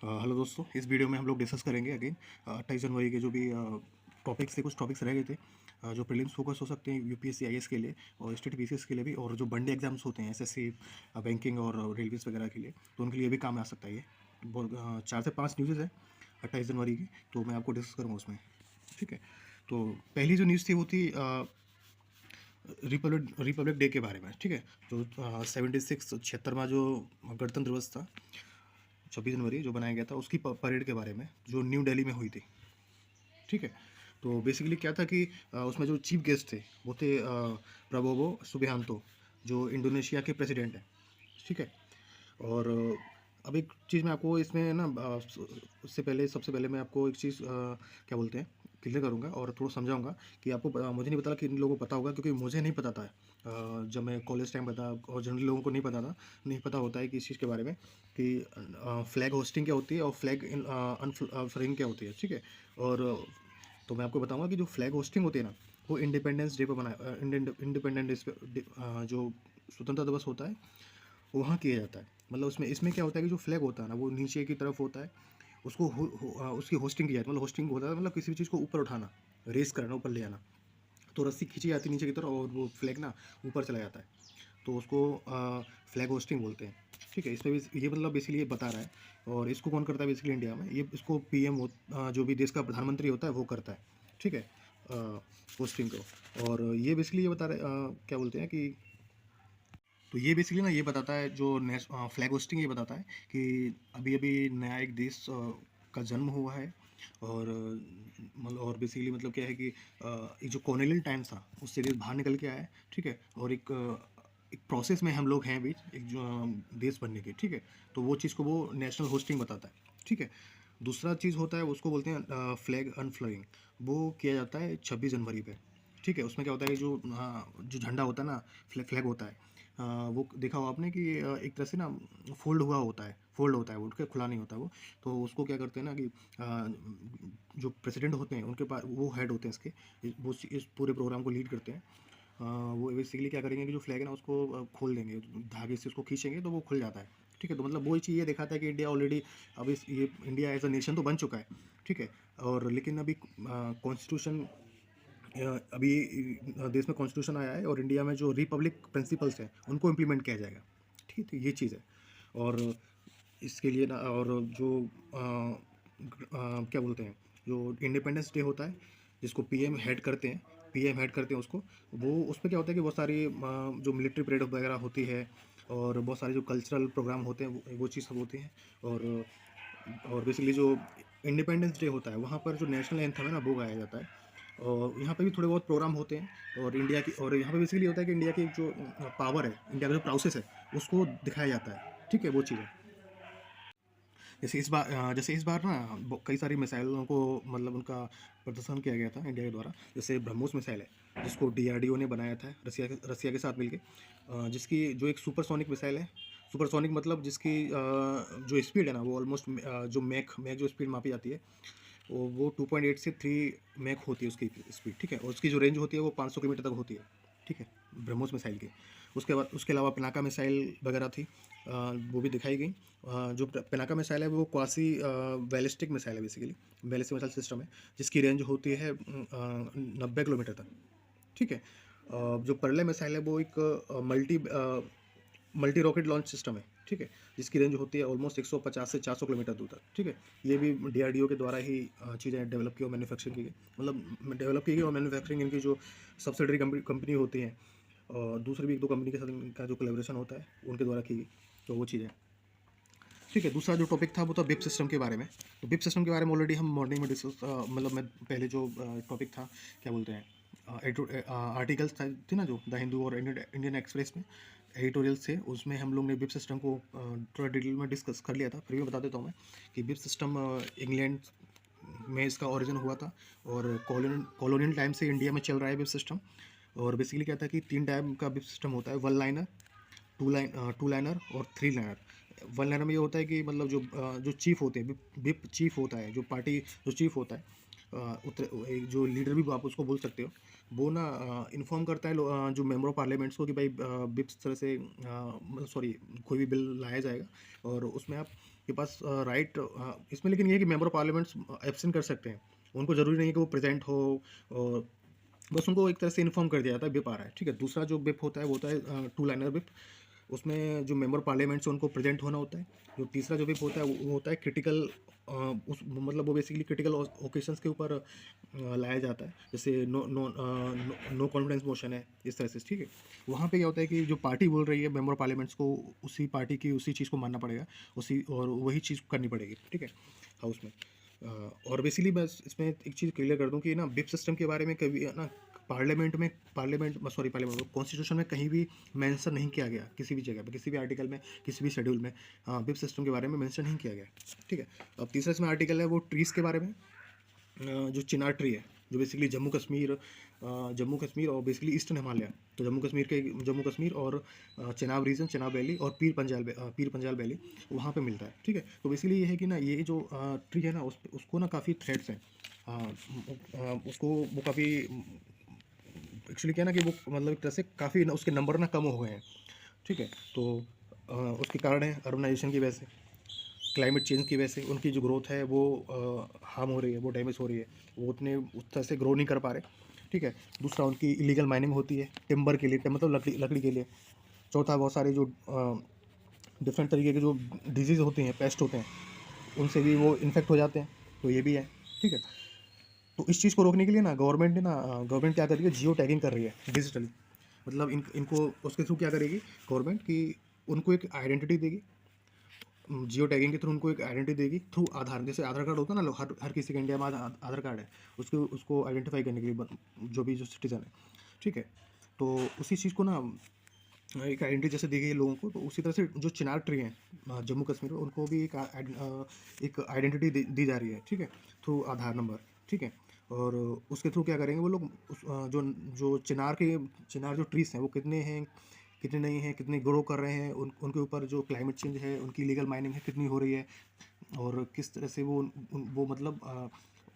Hello दोस्तों, इस video में हम लोग डिस्कस करेंगे अगेन 28 जनवरी के जो भी टॉपिक्स थे, कुछ टॉपिक्स रह गए थे जो प्रीलिम्स फोकस हो सकते हैं यूपीएससी आईएएस के लिए और स्टेट बीसीएस के लिए भी, और जो वनडे एग्जाम्स होते हैं एसएससी बैंकिंग और रेलवेज वगैरह के लिए, तो उनके लिए भी काम आ सकता है ये। बहुत 4 से 5 न्यूज़ है 28 जनवरी की, तो मैं आपको डिस्कस करूँगा उसमें। ठीक है, तो पहली जो न्यूज़ थी वो थी रिपब्लिक डे के बारे में। ठीक है, जो 76 76वां जो गणतंत्र दिवस था 26 जनवरी जो बनाया गया था, उसकी परेड के बारे में जो न्यू दिल्ली में हुई थी। ठीक है, तो बेसिकली क्या था कि उसमें जो चीफ गेस्ट थे वो थे प्रबोवो सुबियांतो, जो इंडोनेशिया के प्रेसिडेंट हैं। ठीक है, और अब एक चीज़ मैं आपको इसमें ना उससे पहले सबसे पहले मैं आपको एक चीज़ क्या बोलते हैं क्लियर करूँगा और थोड़ा समझाऊंगा कि आपको मुझे नहीं पता कि इन लोगों को पता होगा, क्योंकि मुझे नहीं पता था जब मैं कॉलेज टाइम पता, और जनरली लोगों को नहीं पता था, नहीं पता होता है कि इस चीज़ के बारे में कि फ्लैग होस्टिंग क्या होती है और फ्लैग अनफ्लरिंग क्या होती है। ठीक है, और तो मैं आपको बताऊंगा कि जो फ्लैग होस्टिंग होती है ना, वो इंडिपेंडेंस डे पर इंडिपेंडेंस जो स्वतंत्रता दिवस होता है वहाँ किया जाता है। मतलब उसमें इसमें क्या होता है कि जो फ्लैग होता है ना वो नीचे की तरफ होता है, उसको उसकी होस्टिंग की जाती है। मतलब होस्टिंग होता है मतलब किसी भी चीज़ को ऊपर उठाना, रेस करना, ऊपर ले आना। तो रस्सी खींची जाती है नीचे की तरफ और वो फ्लैग ना ऊपर चला जाता है, तो उसको फ्लैग होस्टिंग बोलते हैं। ठीक है, इसमें भी ये मतलब बेसिकली ये बता रहा है, और इसको कौन करता है बेसिकली इंडिया में, ये इसको पीएम जो भी देश का प्रधानमंत्री होता है वो करता है। ठीक है, होस्टिंग को। और ये बेसिकली ये बता रहे क्या बोलते हैं कि, तो ये बेसिकली ना ये बताता है जो फ्लैग होस्टिंग ये बताता है कि अभी अभी नया एक देश का जन्म हुआ है। और मतलब और बेसिकली मतलब क्या है कि एक जो कॉलोनियल टाइम था उससे देश बाहर निकल के आया है। ठीक है, और एक प्रोसेस में हम लोग हैं अभी एक जो देश बनने के। ठीक है, तो वो चीज़ को वो नेशनल होस्टिंग बताता है। ठीक है, दूसरा चीज़ होता है उसको बोलते हैं फ्लैग अनफ्लरिंग। वो किया जाता है 26 जनवरी पे। ठीक है, उसमें क्या होता है कि जो झंडा होता है ना, फ्लैग होता है, वो देखा हो आपने कि एक तरह से ना फोल्ड हुआ होता है, फोल्ड होता है वो, उठ के खुला नहीं होता वो। तो उसको क्या करते हैं ना कि जो प्रेसिडेंट होते हैं उनके पास वो हेड होते हैं इसके, वो इस पूरे प्रोग्राम को लीड करते हैं। वो बेसिकली क्या करेंगे कि जो फ्लैग है ना उसको खोल देंगे, धागे से उसको खींचेंगे तो वो खुल जाता है। ठीक है, तो मतलब वो चीज़ ये दिखाता है कि इंडिया ऑलरेडी अब ये इंडिया एज अ नेशन तो बन चुका है। ठीक है, और लेकिन अभी कॉन्स्टिट्यूशन अभी देश में कॉन्स्टिट्यूशन आया है और इंडिया में जो रिपब्लिक प्रिंसिपल्स हैं उनको इम्प्लीमेंट किया जाएगा। ठीक है, तो ये चीज़ है। और इसके लिए ना, और जो क्या बोलते हैं, जो इंडिपेंडेंस डे होता है जिसको पीएम हेड करते हैं, पीएम हेड करते हैं उसको, वो उसमें क्या होता है कि बहुत सारी जो मिलिट्री परेड वगैरह होती है और बहुत सारे जो कल्चरल प्रोग्राम होते हैं वो चीज़ सब होती हैं। और बेसिकली जो इंडिपेंडेंस डे होता है वहाँ पर जो नेशनल एंथम है ना वो गाया जाता है। और यहाँ पे भी थोड़े बहुत प्रोग्राम होते हैं, और इंडिया की, और यहाँ पे बेसिकली होता है कि इंडिया की जो पावर है, इंडिया का जो प्रोसेस है उसको दिखाया जाता है। ठीक है, वो चीज़ है। जैसे इस बार ना कई सारी मिसाइलों को मतलब उनका प्रदर्शन किया गया था इंडिया के द्वारा। जैसे ब्रह्मोस मिसाइल है जिसको डीआरडीओ ने बनाया था रसिया के साथ मिलके, जिसकी जो एक सुपरसोनिक मिसाइल है। सुपरसोनिक मतलब जिसकी जो स्पीड है ना वो ऑलमोस्ट जो मैक मैक जो स्पीड मापी जाती है वो 2.8 से 3 मैक होती है उसकी स्पीड। ठीक है, और उसकी जो रेंज होती है वो 500 किलोमीटर तक होती है। ठीक है, ब्रह्मोस मिसाइल की। उसके बाद उसके अलावा पिनाका मिसाइल वगैरह थी, वो भी दिखाई गई। जो पिनाका मिसाइल है वो क्वासी बैलिस्टिक मिसाइल है, बेसिकली बैलिस्टिक मिसाइल सिस्टम है जिसकी रेंज होती है 90 किलोमीटर तक। ठीक है, जो परले मिसाइल है वो एक मल्टी रॉकेट लॉन्च सिस्टम है। ठीक है, जिसकी रेंज होती है ऑलमोस्ट 150 से 400 किलोमीटर दूर तक। ठीक है, ये भी डीआरडीओ के द्वारा ही चीज़ें डेवलप की और मैन्युफैक्चरिंग की गई, मतलब डेवलप की गई और मैन्युफैक्चरिंग इनकी जो सब्सिडरी कंपनी होती हैं और दूसरी भी एक दो कंपनी के साथ इनका जो कोलैबोरेशन होता है उनके द्वारा की गई, तो वो चीज़ है। ठीक है, दूसरा जो टॉपिक था वो था बिप सिस्टम के बारे में। तो बिप सिस्टम के बारे में ऑलरेडी हम मॉर्निंग में डिस्कस, मतलब मैं पहले जो टॉपिक था क्या बोलते हैं आर्टिकल्स थे ना जो द हिंदू और इंडियन एक्सप्रेस में एडिटोरियल्स थे, उसमें हम लोग ने बिप सिस्टम को थोड़ा डिटेल में डिस्कस कर लिया था। फिर भी बता देता हूँ मैं कि बिप सिस्टम इंग्लैंड में इसका ओरिजिन हुआ था, और कॉलोनियल टाइम से इंडिया में चल रहा है बिप सिस्टम। और बेसिकली क्या था कि 3 टाइप का बिप सिस्टम होता है, वन लाइनर, टू लाइनर और 3 लाइनर। वन लाइनर में ये होता है कि मतलब जो चीफ होते हैं, विप चीफ होता है, जो पार्टी जो चीफ होता है, एक जो लीडर भी आप उसको बोल सकते हो, वो ना इन्फॉर्म करता है जो मेंबर ऑफ पार्लियामेंट्स को कि भाई विप तरह से मतलब सॉरी कोई भी बिल लाया जाएगा, और उसमें आप के पास राइट इसमें, लेकिन ये है कि मेंबर ऑफ पार्लियामेंट्स एब्सेंट कर सकते हैं। उनको ज़रूरी नहीं है कि वो प्रेजेंट हो, और बस उनको एक तरह से इन्फॉर्म कर दिया जाता है व्हिप आ रहा है, ठीक है। दूसरा जो व्हिप होता है वो होता है टू लाइनर व्हिप। उसमें जो मेंबर पार्लियामेंट से उनको प्रेजेंट होना होता है। जो तीसरा जो व्हिप होता है वो होता है क्रिटिकल, उस मतलब वो बेसिकली क्रिटिकल ओकेशंस के ऊपर लाया जाता है, जैसे no no no confidence motion है, इस तरह से, ठीक है। वहाँ पे क्या होता है कि जो पार्टी बोल रही है मेंबर पार्लियामेंट्स को, उसी पार्टी की उसी चीज़ को मानना पड़ेगा, उसी और वही चीज़ करनी पड़ेगी, ठीक है, हाउस में। और बेसिकली बस इसमें एक चीज़ क्लियर कर दूं कि ना व्हिप सिस्टम के बारे में कभी ना पार्लियामेंट कॉन्स्टिट्यूशन में कहीं भी मेंशन नहीं किया गया, किसी भी जगह पे, किसी भी आर्टिकल में, किसी भी शेड्यूल में व्हिप सिस्टम के बारे में मेंशन नहीं किया गया, ठीक है। अब तीसरा इसमें आर्टिकल है वो ट्रीज़ के बारे में। जो चिनार ट्री है, जो बेसिकली जम्मू कश्मीर और बेसिकली ईस्टर्न हिमालय, तो जम्मू कश्मीर और चेनाब रीजन, चेनाब वैली और पीर पंजाल वैली, वहाँ पे मिलता है, ठीक है। तो बेसिकली ये है कि ना ये जो ट्री है ना उसको ना काफ़ी थ्रेट्स हैं, उसको वो काफ़ी एक्चुअली क्या है ना कि वो मतलब एक तरह से काफ़ी ना उसके नंबर ना कम हो गए हैं, ठीक है। तो उसके कारण है अर्बनाइजेशन की वजह से, क्लाइमेट चेंज की वजह से उनकी जो ग्रोथ है वो हार्म हो रही है, वो डैमेज हो रही है, वो उतने उस तरह से ग्रो नहीं कर पा रहे, ठीक है। दूसरा उनकी इलीगल माइनिंग होती है टिम्बर के लिए, मतलब लकड़ी के लिए। चौथा बहुत सारे जो डिफरेंट तरीके के जो डिजीज़ होती हैं, पेस्ट होते हैं, उनसे भी वो इन्फेक्ट हो जाते हैं, तो ये भी है, ठीक है। तो इस चीज़ को रोकने के लिए ना गवर्नमेंट क्या कर रही है, जियो टैगिंग कर रही है डिजिटली। मतलब इनको उसके थ्रू क्या करेगी गवर्नमेंट कि उनको एक आइडेंटिटी देगी, जियो टैगिंग के थ्रू उनको एक आइडेंटिटी देगी थ्रू आधार। जैसे आधार कार्ड होता है ना, हर किसी के इंडिया में आधार कार्ड है, उसको आइडेंटिफाई करने के लिए जो सिटीजन है, ठीक है। तो उसी चीज़ को ना एक आइडेंटिटी जैसे दी गई है लोगों को, तो उसी तरह से जो चिनार ट्री हैं जम्मू कश्मीर में, उनको भी एक आइडेंटिटी दी जा रही है, ठीक है, थ्रू आधार नंबर, ठीक है। और उसके थ्रू क्या करेंगे वो लोग, जो जो चिनार जो ट्रीज हैं वो कितने हैं, कितने नहीं हैं, कितने ग्रो कर रहे हैं, उनके ऊपर जो क्लाइमेट चेंज है, उनकी लीगल माइनिंग है कितनी हो रही है, और किस तरह से वो मतलब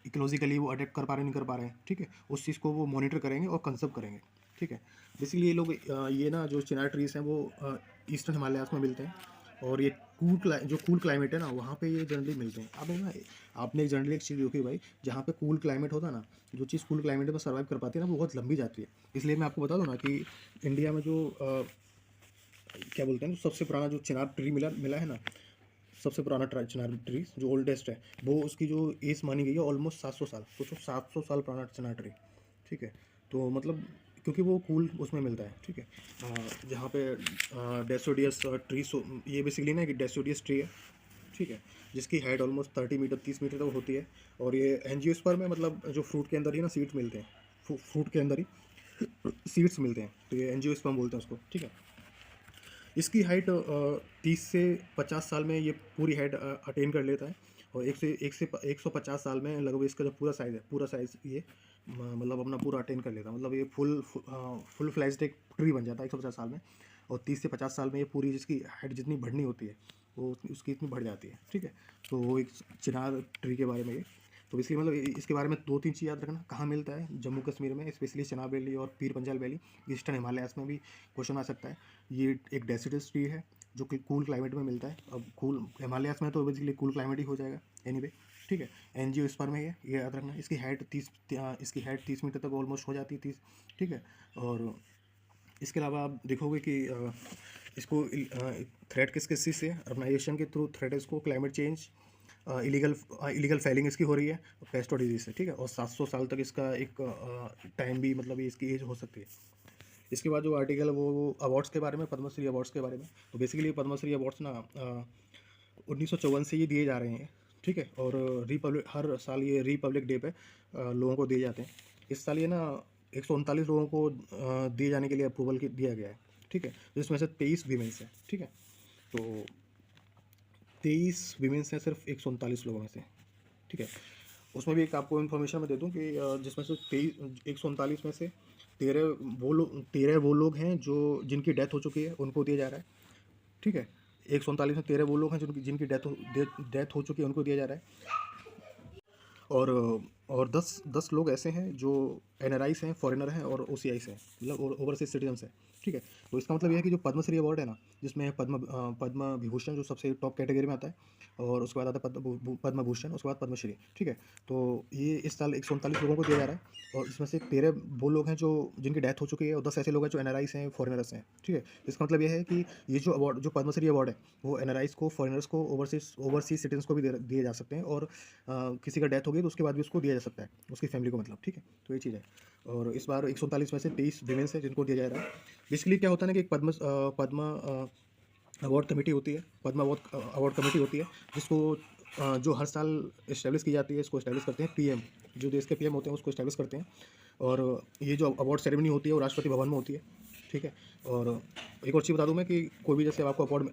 इकोलॉजिकली वो अडेप्ट कर पा रहे हैं, नहीं कर पा रहे हैं, ठीक है। उस चीज़ को वो मॉनिटर करेंगे और कंजर्व करेंगे, ठीक है। बेसिकली ये लोग ये ना जो चिनार ट्रीज हैं वो ईस्टर्न हिमालयाज में मिलते हैं, और ये जो कूल क्लाइमेट है ना वहाँ पे ये जनरली मिलते हैं। अब है ना, आपने जनरली एक चीज़ देखी भाई, जहाँ पे कूल क्लाइमेट होता है ना, जो चीज़ कूल क्लाइमेट में सर्वाइव कर पाती है ना वो बहुत लंबी जाती है। इसलिए मैं आपको बता दूँ ना कि इंडिया में जो क्या बोलते हैं, जो सबसे पुराना जो चिनार ट्री मिला मिला है ना, सबसे पुराना चिनार ट्री जो ओल्डेस्ट है, वो उसकी जो एज मानी गई है ऑलमोस्ट 700 साल। सोचो 700 साल पुराना चिनार ट्री, ठीक है। तो मतलब क्योंकि वो कूल उसमें मिलता है, ठीक है। जहाँ पे डेसोडियस ट्री, ये बेसिकली ना एक डेसोडियस ट्री है, ठीक है, जिसकी हाइट ऑलमोस्ट 30 मीटर 30 मीटर तक होती है। और ये एंजियोस्पर्म में, मतलब जो फ्रूट के अंदर ही ना सीड्स मिलते हैं, फ्रूट के अंदर ही सीड्स मिलते हैं, तो ये एंजियोस्पर्म बोलते हैं उसको, ठीक है। इसकी हाइट 30 से 50 साल में ये पूरी हाइट अटेन कर लेता है, और 150 साल में लगभग इसका जो पूरा साइज़ ये मतलब अपना पूरा अटेन कर लेता है। मतलब ये फुल फ्लैश्ड एक ट्री बन जाता है 150 साल में, और 30 से 50 साल में ये पूरी जिसकी हाइट जितनी बढ़नी होती है वो उसकी इतनी बढ़ जाती है, ठीक है। तो वो एक चिनार ट्री के बारे में ये। तो इसलिए मतलब इसके बारे में 2-3 चीज़ याद रखना, कहाँ मिलता है, जम्मू कश्मीर में स्पेशली चिनाब वैली और पीर पंजाल वैली। ईस्टर्न हिमालयाज में भी क्वेश्चन आ सकता है। ये एक डेसिडस ट्री है जो कि कूल क्लाइमेट में मिलता है। अब कूल हिमालयाज में तो बेसिकली कूल क्लाइमेट ही हो जाएगा एनीवे, ठीक है। एंजियोस्पर्म में ये याद रखना। इसकी हाइट 30 मीटर तक ऑलमोस्ट हो जाती है, 30, ठीक है। और इसके अलावा आप देखोगे कि इसको थ्रेट किस किस चीज़ से, अर्बनाइजेशन के थ्रू थ्रेट है इसको, क्लाइमेट चेंज, इलीगल फेलिंग इसकी हो रही है, पेस्ट और डिजीज से, ठीक है। और 700 साल तक इसका एक टाइम भी, मतलब ये इसकी एज हो सकती है। इसके बाद जो आर्टिकल है वो अवार्ड्स के बारे में, पद्मश्री अवार्ड्स के बारे में। तो बेसिकली पद्मश्री अवार्ड्स ना 1954 से ये दिए जा रहे हैं, ठीक है। और हर साल ये रिपब्लिक डे पे लोगों को दिए जाते हैं। इस साल ये ना 139 लोगों को दिए जाने के लिए अप्रूवल दिया गया है, ठीक है, जिसमें से 23 वीमेंस हैं, ठीक है। तो 23 वीमेंस हैं सिर्फ 139 लोगों में से, ठीक है। उसमें भी एक आपको इन्फॉर्मेशन मैं दे दूं कि जिसमें से 139 में से 13 वो लोग हैं जो जिनकी डेथ हो चुकी है, उनको दिया जा रहा है, ठीक है। 139 में 13 वो लोग हैं जिनकी डेथ हो चुकी है, उनको दिया जा रहा है। और और 10 लोग ऐसे हैं जो NRIs हैं, फॉरेनर हैं, और OCIs हैं, मतलब ओवरसीज सिटीजन्स हैं, ठीक है। तो इसका मतलब ये है कि जो पद्मश्री अवार्ड है ना, जिसमें पद्म विभूषण जो सबसे टॉप कैटेगरी में आता है, और उसके बाद आता है पद्म भूषण, उसके बाद पद्मश्री, ठीक है। तो ये इस साल 139 लोगों को दिया जा रहा है, और इसमें से 13 वो लोग हैं जो जिनकी डेथ हो चुकी है, और 10 ऐसे लोग हैं जो एनआरआईस हैं, फॉरेनर्स हैं, ठीक है। इसका मतलब ये है कि ये जो अवार्ड, जो पद्मश्री अवार्ड है, वो एनआरआईस को, फॉरेनर्स को, ओवरसीज सिटीजन को भी दिए जा सकते हैं, और किसी का डेथ हो गई तो उसके बाद भी उसको दिया जा सकता है, उसकी फैमिली को, मतलब, ठीक है। तो ये चीज़ है। और इस बार 139 में से 23 विमेंस है जिनको दिया जा रहा है। बेसिकली क्या होता है ना कि एक पद्म अवार्ड कमेटी होती है, पद्म अवार्ड कमेटी होती है, जिसको जो हर साल इस्टेब्लिश की जाती है, इसको इस्टेब्लिश करते हैं पीएम, जो देश के पीएम होते हैं उसको इस्टेब्लिश करते हैं। और ये जो अवार्ड सेरेमनी होती है वो राष्ट्रपति भवन में होती है, ठीक है। और एक और चीज़ बता दूं मैं कि कोई भी, जैसे आपको अवार्ड,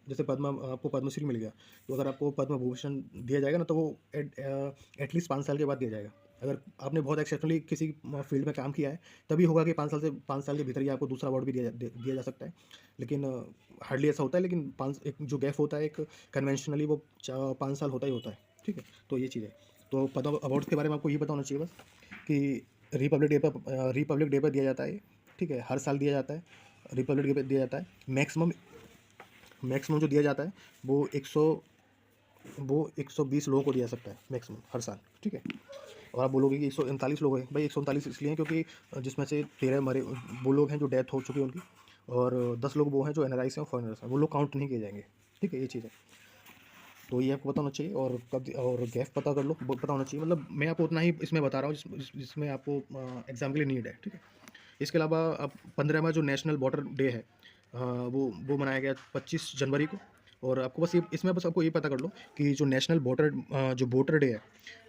जैसे आपको पद्मश्री मिल गया, तो अगर आपको पद्म भूषण दिया जाएगा ना, तो वो एटलीस्ट 5 साल के बाद दिया जाएगा। अगर आपने बहुत एक्सेप्शनली किसी फील्ड में काम किया है, तभी होगा कि 5 साल के भीतर ही आपको दूसरा अवार्ड भी दिया जा सकता है। लेकिन हार्डली ऐसा होता है, लेकिन एक जो गैप होता है, एक कन्वेंशनली वो 5 साल होता ही होता है, ठीक है। तो ये चीज़ है। तो पद्म अवार्ड्स के बारे में आपको ये पता होना चाहिए बस, कि रिपब्लिक डे पर दिया जाता है, ठीक है, हर साल दिया जाता है, रिपब्लिक डे पर दिया जाता है। मैक्सिमम जो दिया जाता है वो 120 लोगों को दिया जा सकता है मैक्सिमम हर साल, ठीक है। और आप बोलोगे कि 139 लोग हैं, भाई 139 इसलिए हैं क्योंकि जिसमें से 13 मरे वो लोग हैं जो डेथ हो चुकी है उनकी, और 10 लोग वो हैं जो एनआरआईस हैं और फॉरेनर्स हैं, वो लोग काउंट नहीं किए जाएंगे, ठीक है। ये चीज़ है। तो ये आपको पता होना चाहिए, और गैप पता कर लो, वो पता होना चाहिए। मतलब मैं आपको उतना ही इसमें बता रहा हूँ जिसमें आपको एग्जाम के लिए नीड है, ठीक है। इसके अलावा अब 15वां जो नेशनल वाटर डे है, वो मनाया गया 25 जनवरी को। और आपको बस ये, इसमें बस आपको ये पता कर लो कि जो नेशनल वाटर डे है,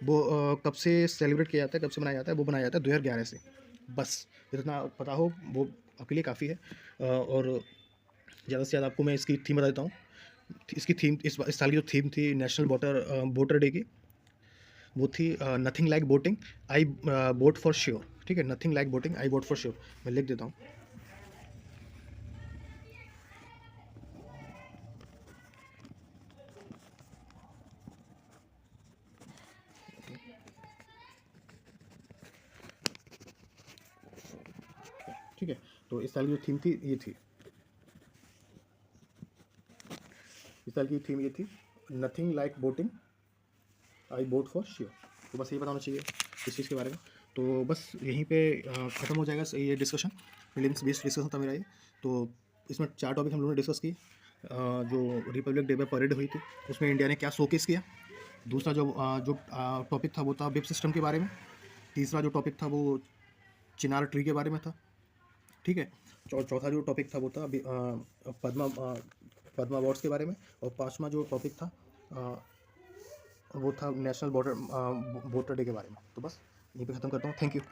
वो कब से सेलिब्रेट किया जाता है, कब से मनाया जाता है, वो मनाया जाता है 2011 से। बस इतना पता हो वो आपके लिए काफ़ी है। और ज़्यादा से ज़्यादा आपको मैं इसकी थीम बता देता हूँ। इसकी थीम, इस साल की जो थीम थी नेशनल वाटर डे की, वो थी nothing like boating, I boat for sure, ठीक है। Nothing like boating, I boat for sure. मैं लिख देता हूँ। ठीक है। तो इस साल की जो थीम थी ये थी, इस साल की थीम ये थी, nothing like boating, I boat for sure. तो बस यही बताना चाहिए इस चीज़ के बारे में। तो बस यहीं पे ख़त्म हो जाएगा ये डिस्कशन, प्रीलिम्स बेस्ड डिस्कशन था मेरा ये। तो इसमें 4 टॉपिक हम लोगों ने डिस्कस किए। जो रिपब्लिक डे पे परेड हुई थी, उसमें इंडिया ने क्या शोकेस किया। दूसरा जो टॉपिक था वो था बिप सिस्टम के बारे में। तीसरा जो टॉपिक था वो चिनार ट्री के बारे में था, ठीक है। चौथा जो टॉपिक था वो था पद्मा अवार्ड्स के बारे में। और 5वां जो टॉपिक था वो था नेशनल वाटर डे के बारे में। तो बस यहीं पे ख़त्म करता हूँ। Thank you.